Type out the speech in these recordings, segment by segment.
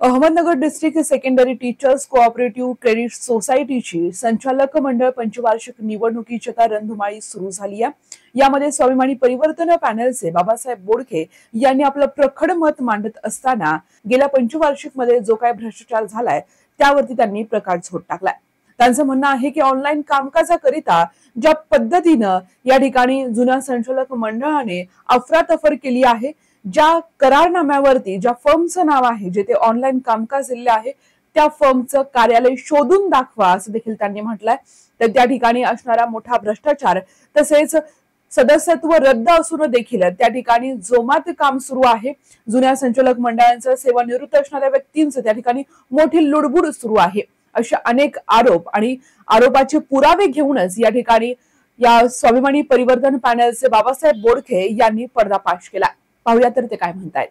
Ahmednagar district secondary teachers cooperative credit सोसायटीची संचालक मंडळ पंचवार्षिक निवडणुकीची आता रणधुमाळी सुरू झाली आहे। यामध्ये स्वाभिमानी परिवर्तन पॅनलचे बाबासाहेब बोडखे यांनी आपलं प्रखर मत मांडत असताना गेल्या पंचवार्षिक मध्ये जो काही भ्रष्टाचार झालाय त्यावरती त्यांनी प्रकाशझोत टाकलाय। त्यांचं म्हणणं आहे की ऑनलाईन कामकाजाकरिता ज्या पद्धतीनं या ठिकाणी जुन्या संचालक मंडळाने अफरातफर केली आहे, ज्या करारनाम्यावरती ज्या फर्मचं नाव आहे जे ते ऑनलाईन कामकाज दिले आहे त्या फर्मचं कार्यालय शोधून दाखवा असं देखील त्यांनी म्हटलंय। तर त्या ठिकाणी असणारा मोठा भ्रष्टाचार तसेच सदस्यत्व रद्द असून देखील त्या ठिकाणी जोमात काम सुरू आहे। जुन्या संचालक मंडळांचं सेवानिवृत्त असणाऱ्या व्यक्तींचं त्या ठिकाणी मोठी लुडबुड सुरू आहे, अशा अनेक आरोप आणि आरोपाचे पुरावे घेऊनच या ठिकाणी या स्वाभिमानी परिवर्तन पॅनलचे बाबासाहेब बोडखे यांनी पर्दाफाश केला। पाहूया तर ते काय म्हणतायत।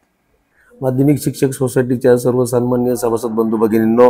माध्यमिक शिक्षक सोसायटीच्या सर्व सन्माननीय सभासद बंधू भगिनींनो,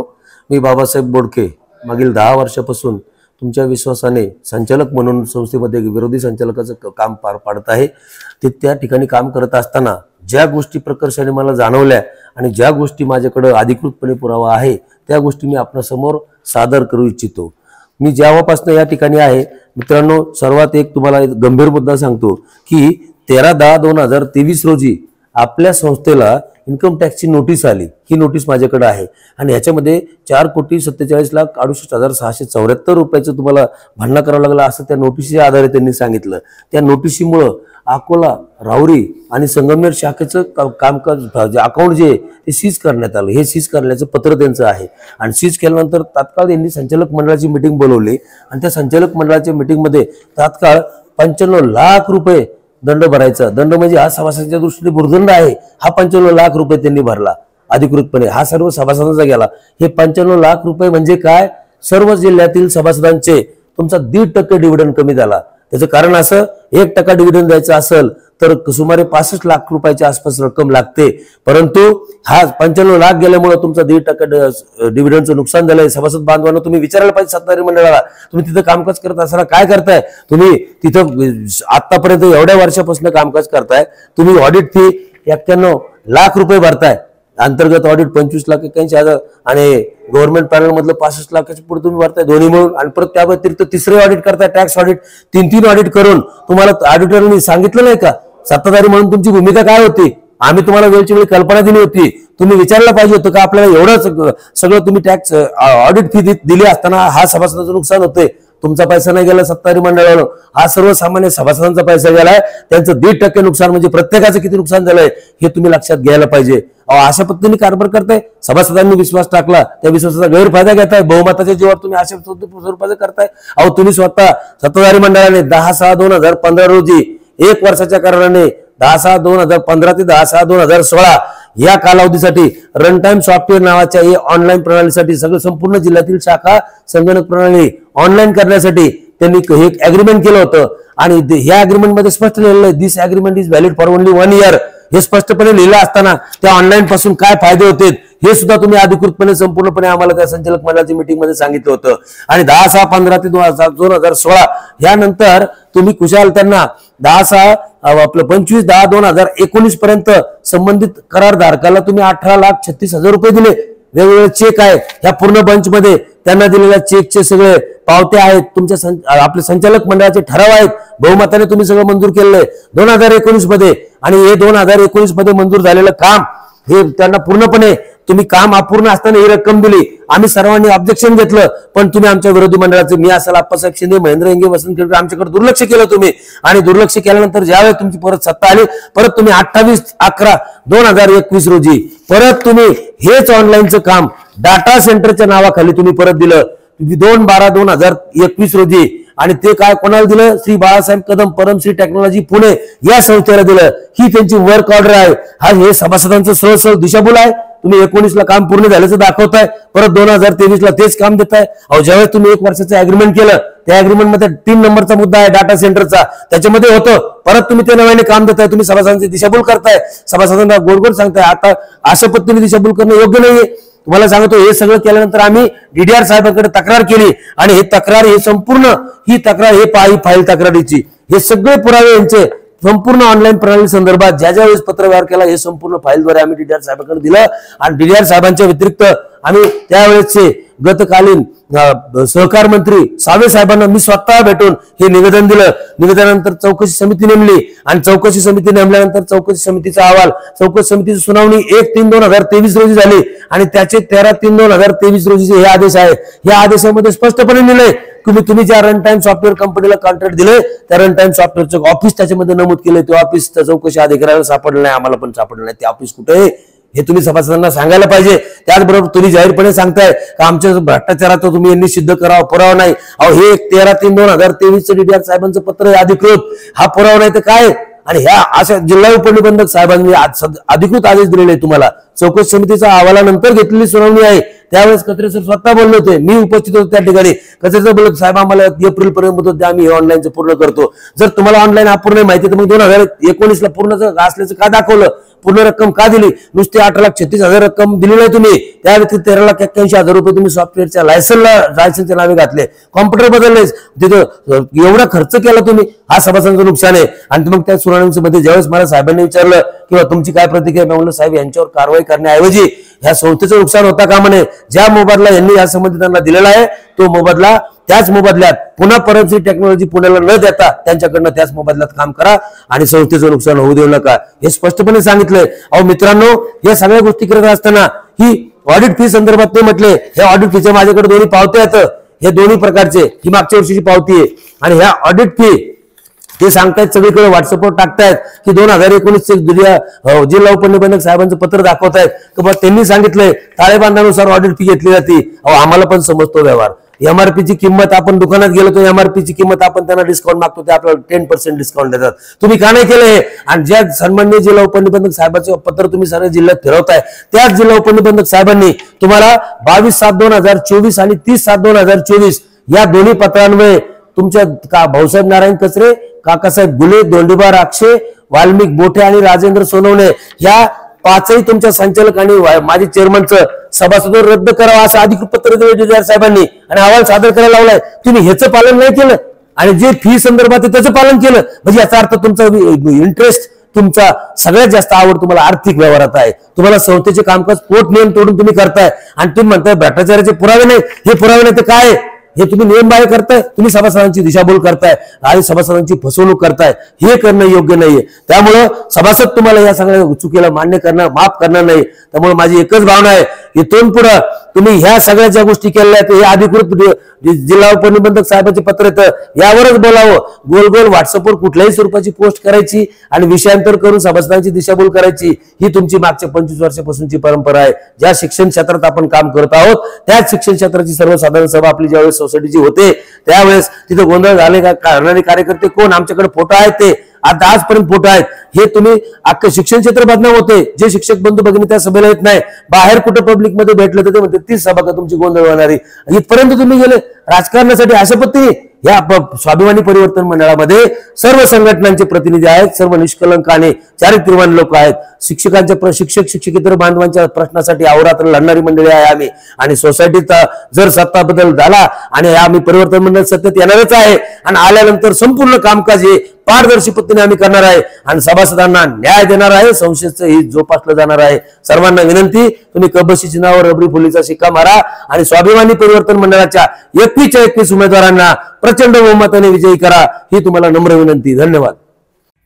मी बाबासाहेब बोडखे मागील 10 वर्षापासून तुमच्या विश्वासाने संचालक म्हणून संस्थेमध्ये विरोधी संचालकाचं काम पार पाडत आहे। ते त्या ठिकाणी काम करत असताना ज्या गोष्टी प्रकर्षाने मला जाणवल्या आणि ज्या गोष्टी माझ्याकडे अधिकृतपणे पुरावा आहे त्या गोष्टी मी आपल्यासमोर सादर करू इच्छितो। मी जेव्हापासून या ठिकाणी आहे मित्रांनो, सर्वात एक तुम्हाला गंभीर मुद्दा सांगतो की 13/10/2023 रोजी आपल्या संस्थेला इन्कम टॅक्सची नोटीस आली। ही नोटीस माझ्याकडे आहे आणि याच्यामध्ये 4,47,68,674 रुपयाचं तुम्हाला भरणा करावं लागला असं त्या नोटीसच्या आधारे त्यांनी सांगितलं। त्या नोटीसीमुळे अकोला, राहुरी आणि संगमनेर शाखेचं कामकाज अकाउंट जे ते सीज करण्यात आलं। हे सीज करण्याचं पत्र त्यांचं आहे आणि सीज केल्यानंतर तात्काळ त्यांनी संचालक मंडळाची मीटिंग बोलवली आणि त्या संचालक मंडळाच्या मीटिंगमध्ये तात्काळ 95 लाख रुपये दंड भरायचा। दंड म्हणजे हा सभासदांच्या दृष्टीने भुर्दंड आहे। हा 95 लाख रुपये त्यांनी भरला अधिकृतपणे, हा सर्व सभासदांचा गेला। हे 95 लाख रुपये म्हणजे काय, सर्व जिल्ह्यातील सभासदांचे तुमचा 1.5% डिव्हिडंड कमी झाला। त्याचं कारण असं, 1% डिव्हिडंड द्यायचं असेल तर सुमारे 65 लाख रुपयाच्या आसपास रक्कम लागते, परंतु हा 95 लाख गेल्यामुळे तुमचा 1.5% डिव्हिडंडचं नुकसान झालंय। सभासद बांधवांना तुम्ही विचारायला पाहिजे सत्ताधारी मंडळाला, तुम्ही तिथं कामकाज करत असताना काय करताय? तुम्ही तिथं आतापर्यंत एवढ्या वर्षापासून कामकाज करताय, तुम्ही ऑडिट फी 91 लाख रुपये भरताय, अंतर्गत ऑडिट 25,81,000 आणि गव्हर्नमेंट पॅनल मधलं 65 लाखाच्या पुढे तुम्ही भरताय दोन्ही मिळून, आणि परत त्या व्यतिरिक्त तिसरे ऑडिट करताय, टॅक्स ऑडिट, 3 ऑडिट करून तुम्हाला ऑडिटरनी सांगितलं नाही का सत्ताधारी म्हणून तुमची भूमिका काय होती? आम्ही तुम्हाला वेळची वेळ कल्पना दिली होती, तुम्ही विचारलं पाहिजे होतं का आपल्याला एवढं सगळं तुम्ही टॅक्स ऑडिट फी दिली असताना हा सभासदाचं नुकसान होतंय। तुमचा पैसा नाही गेला सत्ताधारी मंडळाला, हा सर्वसामान्य सभासदांचा पैसा गेलाय। त्यांचं 1.5% नुकसान म्हणजे प्रत्येकाचं किती नुकसान झालंय हे तुम्ही लक्षात घ्यायला पाहिजे। अशा पद्धतीने कारभार करताय, सभासदांनी विश्वास टाकला, त्या विश्वासाचा गैरफायदा घेताय, बहुमताच्या जीवावर तुम्ही अशा स्वरूपाचं करताय। तुम्ही स्वतः सत्ताधारी मंडळाने 10/6/2015 रोजी 1 वर्षाच्या कराराने 10/6/2015 ते 10/6/2016 या कालावधीसाठी रन टाइम सॉफ्टवेअर नावाच्या ऑनलाईन प्रणालीसाठी सगळं संपूर्ण जिल्ह्यातील शाखा संगणक प्रणाली ऑनलाईन करण्यासाठी त्यांनी एक अग्रीमेंट केलं होतं आणि ह्या अग्रीमेंट मध्ये स्पष्ट लिहिलेलं आहे, this agreement is valid for only 1 year. हे स्पष्टपणे लिहिलं असताना त्या ऑनलाईन पासून काय फायदे होते हे सुद्धा तुम्ही अधिकृतपणे संपूर्णपणे आम्हाला त्या संचालक मंडळाच्या मीटिंग मध्ये सांगितलं होतं। आणि 10/6/15 ते 2016 यानंतर तुम्ही कुशाल त्यांना 25/10/2019 पर्यंत संबंधित करारधारकाला तुम्ही 18,36,000 रुपये दिले। वेगवेगळे चेक आहेत, ह्या पूर्ण बंच मध्ये त्यांना दिलेल्या चेकचे सगळे पावत्या आहेत, तुमच्या आपले संचालक मंडळाचे ठराव आहेत, बहुमताने तुम्ही सगळं मंजूर केलंय 2019 मध्ये। आणि हे 2019 मध्ये मंजूर झालेलं काम हे त्यांना पूर्णपणे तुम्ही काम अपूर्ण असताना ही रक्कम दिली। आम्ही सर्वांनी ऑब्जेक्शन घेतलं, पण तुम्ही आमच्या विरोधी मंडळाचे मी असाल आप्पासाहेब शिंदे, महेंद्र इंगे, वसंत केळकर आमच्याकडे दुर्लक्ष केलं तुम्ही। आणि दुर्लक्ष केल्यानंतर ज्यावेळेस तुमची परत सत्ता आली, परत तुम्ही 28/11/2021 रोजी परत तुम्ही हेच ऑनलाईनचं काम डाटा सेंटरच्या नावाखाली तुम्ही परत दिलं 2/12/2021 रोजी। आणि ते काय कोणाला दिलं? श्री बाळासाहेब कदम परमश्री टेक्नॉलॉजी पुणे या संस्थेला दिलं। ही त्यांची वर्क ऑर्डर आहे। हा हे सभासदांचं सहज दिशाभूल आहे। तुम्ही 19ला काम पूर्ण झाल्याचं दाखवताय, परत 2023ला तेच काम देताय। ज्यावेळेस तुम्ही 1 वर्षाचं अग्रीमेंट केलं, त्या अग्रीमेंट मध्ये 3 नंबरचा मुद्दा आहे डाटा सेंटरचा, त्याच्यामध्ये होतं, परत तुम्ही ते नव्याने काम देताय, तुम्ही सभासदांची दिशाभूल करताय, सभासदांना गोड सांगताय। आता अशा पद्धतीने दिशाभूल करणं योग्य नाहीये। तुम्हाला सांगतो, हे सगळं केल्यानंतर आम्ही DDR साहेबांकडे तक्रार केली आणि हे तक्रार हे संपूर्ण ही तक्रार हे फाईल तक्रारीची हे सगळे पुरावे यांचे संपूर्ण ऑनलाईन प्रणाली संदर्भात ज्या वेळेस पत्रव्यवहार केला हे संपूर्ण फाईलद्वारे आम्ही डीडीआर साहेबांकडे दिलं आणि डीडीआर साहेबांच्या व्यतिरिक्त आम्ही त्यावेळेसचे गतकालीन सहकार मंत्री सावे साहेबांना मी स्वतः भेटून हे निवेदन दिलं. निवेदनानंतर चौकशी समिती नेमली आणि चौकशी समिती नेमल्यानंतर चौकशी समितीचा अहवाल चौकशी समितीची सुनावणी 1/3/2023 रोजी झाली आणि त्याचे 13/3/2023 रोजीचे हे आदेश आहे. या आदेशामध्ये स्पष्टपणे लिहिलंय की तुम्ही ज्या रन टाइम सॉफ्टवेअर कंपनीला कॉन्ट्रॅक्ट दिले त्या रन टाइम सॉफ्टवेअरचं ऑफिस त्याच्यामध्ये नमूद केलं. ते ऑफिस चौकशी अधिकाऱ्याला सापडलं नाही, आम्हाला पण सापडलं नाही. ते ऑफिस कुठे आहे हे तुम्ही सभासदांना सांगायला पाहिजे. त्याचबरोबर तुम्ही जाहीरपणे सांगताय का आमच्या भ्रष्टाचाराचं तुम्ही यांनी सिद्ध करावं, पुरावा नाही. अहो हे 13/3/2023 डीडीआर साहेबांचं पत्र आहे अधिकृत, हा पुरावा नाही तर काय. आणि ह्या अशा जिल्हा उपनिबंधक साहेबांनी अधिकृत आदेश दिलेले तुम्हाला. चौकशी समितीचा अहवालानंतर घेतलेली सुनावणी आहे. त्यावेळेस कचरे सर स्वतः बोलले होते, मी उपस्थित होतो त्या ठिकाणी. कचरे सर बोलत साहेब आम्हाला एप्रिल पर्यंत होते आम्ही हे ऑनलाईनचं पूर्ण करतो. जर तुम्हाला ऑनलाईन अपूर्ण माहिती तर मग 2019ला पूर्ण असल्याचं का दाखवलं, पूर्ण रक्कम का दिली? नुसते 8,36,000 रक्कम दिली नाही तुम्ही. त्या व्यतिरिक्त 13,81,000 रुपये तुम्ही सॉफ्टवेअरच्या लायसन्सच्या नावे घातले, कॉम्प्युटर बदलले, तिथं एवढा खर्च केला तुम्ही. हा सभासदांचं नुकसान आहे. आणि मग त्या सुनावणीमध्ये ज्यावेळेस मला साहेबांनी विचारलं किंवा तुमची काय प्रतिक्रिया, मी म्हणलं साहेब यांच्यावर कारवाई करण्याऐवजी ह्या संस्थेचं नुकसान होता का म्हणे. ज्या मोबदला यांनी या संबंधितांना दिलेला आहे तो मोबदला त्याच मोबदल्यात पुन्हा फॉरेन्सिक टेक्नॉलॉजी पुण्याला न देता त्यांच्याकडनं त्याच मोबदल्यात काम करा आणि संस्थेचं नुकसान होऊ देऊ नका, हे स्पष्टपणे सांगितलंय. अहो मित्रांनो, या सगळ्या गोष्टी करत असताना ही ऑडिट फी संदर्भात ते म्हटले, हे ऑडिट फीचे माझ्याकडे दोन्ही पावत्या आहेत. हे दोन्ही प्रकारचे, ही मागच्या वर्षीची पावती आहे आणि ह्या ऑडिट फी ते सांगतायत सगळीकडे व्हॉट्सअपवर टाकतायत की 2019 जिल्हा उपनिबंधक साहेबांचं पत्र दाखवतायत की त्यांनी सांगितलंय ताळेबंदानुसार ऑडिट फी घेतली जाते. अहो आम्हाला पण समजतो व्यवहार. एमआरपीची किंमत आपण दुकानात गेलो तर एमआरपीची किंमत आपण त्यांना डिस्काउंट मागतो, ते आपल्याला 10% डिस्काउंट देतात. तुम्ही का नाही केलंय? आणि ज्या सन्माननीय जिल्हा उपनिबंधक साहेबांचं पत्र तुम्ही सगळ्या जिल्ह्यात फिरवताय त्याच जिल्हा उपनिबंधक साहेबांनी तुम्हाला 22/7/2024 आणि 30/7/2024 या दोन्ही पत्रांमुळे तुमच्या भाऊसाहेब नारायण कचरे, काकासाहेब गुले, दोंडीबा राक्षे, वाल्मिक बोठे आणि राजेंद्र सोनवणे या पाचही तुमच्या संचालक आणि माझे चेअरमनचं सभासदांवर रद्द करावं असं अधिकृत पत्र दिलं डीडीआर साहेबांनी आणि अहवाल सादर करायला लावलाय. तुम्ही ह्याचं पालन नाही केलं आणि जे फी संदर्भात आहे त्याचं पालन केलं. म्हणजे याचा अर्थ तुमचा इंटरेस्ट, तुमचा सगळ्यात जास्त आवड तुम्हाला आर्थिक व्यवहारात आहे. तुम्हाला संस्थेचे कामकाज पोट नियम तोडून तुम्ही करताय आणि तुम्ही म्हणताय भ्रष्टाचाराचे पुरावे नाही. हे पुरावे नाही तर काय? हे तुम्ही नियमबाह्य करताय. तुम्ही सभासदांची दिशाभूल करताय आणि सभासदांची फसवणूक करताय. हे करणं योग्य नाहीये. त्यामुळं सभासद तुम्हाला या सगळ्या चुकीला मान्य करणार, माफ करणार नाही. त्यामुळे माझी एकच भावना आहे, इथून पुढे तुम्ही ह्या सगळ्या ज्या गोष्टी केल्या आहेत हे अधिकृत जिल्हा उपनिबंधक साहेबांचे पत्र येतं यावरच बोलावं. गोल गोल व्हॉट्सअपवर कुठल्याही स्वरूपाची पोस्ट करायची आणि विषयांतर करून सभासदांची दिशाभूल करायची ही तुमची मागच्या 25 वर्षापासूनची परंपरा आहे. ज्या शिक्षण क्षेत्रात आपण काम करत आहोत त्याच शिक्षण क्षेत्राची सर्वसाधारण सभा आपली ज्यावेळेस सोसायटीची होते त्यावेळेस तिथे गोंधळ झाले का करणारे कार्यकर्ते कोण, आमच्याकडे फोटो आहेत ते आता आजपर्यंत फोटो आहेत. हे तुम्ही अख्खं शिक्षण क्षेत्र बदनाम होते. जे शिक्षक बंधू भगिनी त्या सभेला येत नाही, बाहेर कुठं पब्लिक मध्ये भेटलं तर ते म्हणते तीच सभा का तुमची गोंधळ होणारी. इथपर्यंत तुम्ही गेले राजकारणासाठी. अशा पद्धतीने या स्वाभिमानी परिवर्तन मंडळामध्ये सर्व संघटनांचे प्रतिनिधी आहेत, सर्व निष्कलंक आणि चारित्र्यवान लोक आहेत. शिक्षकांच्या शिक्षक शिक्षकेतर बांधवांच्या प्रश्नासाठी अहोरात्र लढणारी मंडळी आहे आम्ही. आणि सोसायटीत जर सत्ता बदल झाला आणि आम्ही परिवर्तन मंडळ सत्तेत येणारच आहे आणि आल्यानंतर संपूर्ण कामकाज हे पारदर्शी पद्धतीने आम्ही करणार आहे आणि सभासदांना न्याय देणार आहे. संस्थेचं ही जोपासलं जाणार आहे. सर्वांना विनंती, तुम्ही कबशी चिन्हावर रबरी फुलीचा शिक्का मारा आणि स्वाभिमानी परिवर्तन मंडळाच्या 21 उमेदवारांना प्रचंड बहुमताने विजयी करा, ही तुम्हाला नम्र विनंती. धन्यवाद.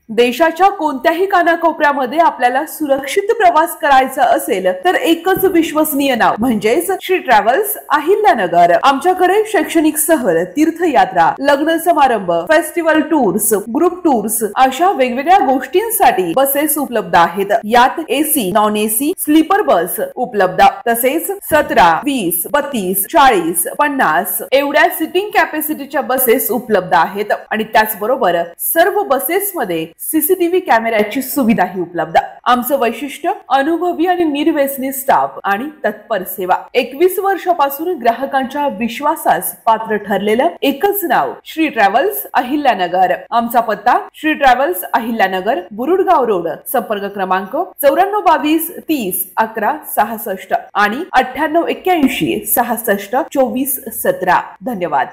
देशाच्या कोणत्याही कानाकोपऱ्यामध्ये आपल्याला सुरक्षित प्रवास करायचा असेल तर एकच विश्वसनीय नाव म्हणजेच श्री ट्रॅव्हल्स अहिल्यानगर. आमच्याकडे शैक्षणिक सहल, तीर्थयात्रा, लग्न समारंभ, फेस्टिवल टूर्स, ग्रुप टूर्स अशा वेगवेगळ्या गोष्टींसाठी बसेस उपलब्ध आहेत. यात AC, non AC, sleeper bus उपलब्ध. तसेच 17, 20, 32, 40, 50 एवढ्या सिटिंग कॅपॅसिटीच्या बसेस उपलब्ध आहेत आणि त्याचबरोबर सर्व बसेसमध्ये सीसीटीव्ही कॅमेऱ्याची सुविधाही उपलब्ध. आमचं वैशिष्ट्य अनुभवी आणि निर्व्यसनी स्टाफ आणि तत्पर सेवा. 21 वर्षापासून ग्राहकांच्या विश्वासास पात्र ठरलेलं एकच नाव श्री ट्रॅव्हल्स अहिल्यानगर. आमचा पत्ता श्री ट्रॅव्हल्स अहिल्यानगर, बुरुडगाव रोड. संपर्क क्रमांक 9422 30 11 66 आणि 9881 66 24 17. धन्यवाद.